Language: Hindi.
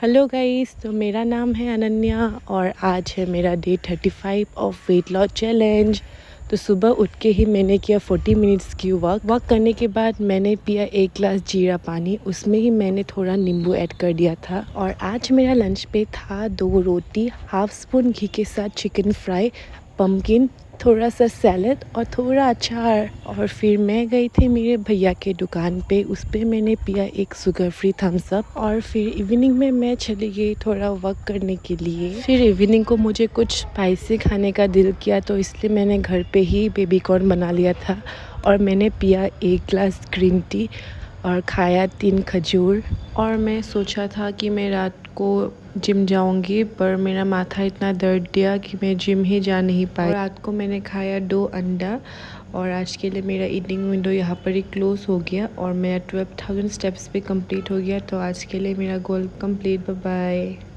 हेलो गाइस, तो मेरा नाम है अनन्या और आज है मेरा day 35 of weight loss challenge. तो सुबह उठ के ही मैंने किया 40 मिनट्स की वॉक करने के बाद मैंने पिया 1 ग्लास जीरा पानी, उसमें ही मैंने थोड़ा नींबू ऐड कर दिया था। और आज मेरा लंच पे था 2 रोटी, हाफ स्पून घी के साथ चिकन फ्राई, पम्पकिन, थोड़ा सा सैलड और थोड़ा अचार। और फिर मैं गई थी मेरे भैया के दुकान पे, उस पे मैंने पिया एक शुगर फ्री थम्स अप। और फिर इवनिंग में मैं चली गई थोड़ा वॉक करने के लिए। फिर इवनिंग को मुझे कुछ स्पाइसी खाने का दिल किया, तो इसलिए मैंने घर पे ही बेबी कॉर्न बना लिया था और मैंने पिया 1 ग्लास ग्रीन टी और खाया 3 खजूर। और मैं सोचा था कि मैं रात को जिम जाऊंगी, पर मेरा माथा इतना दर्द दिया कि मैं जिम ही जा नहीं पाई। और रात को मैंने खाया 2 अंडा। और आज के लिए मेरा ईटिंग विंडो यहाँ पर ही क्लोज हो गया और मेरा 12,000 स्टेप्स भी कंप्लीट हो गया। तो आज के लिए मेरा गोल कंप्लीट। Bye bye.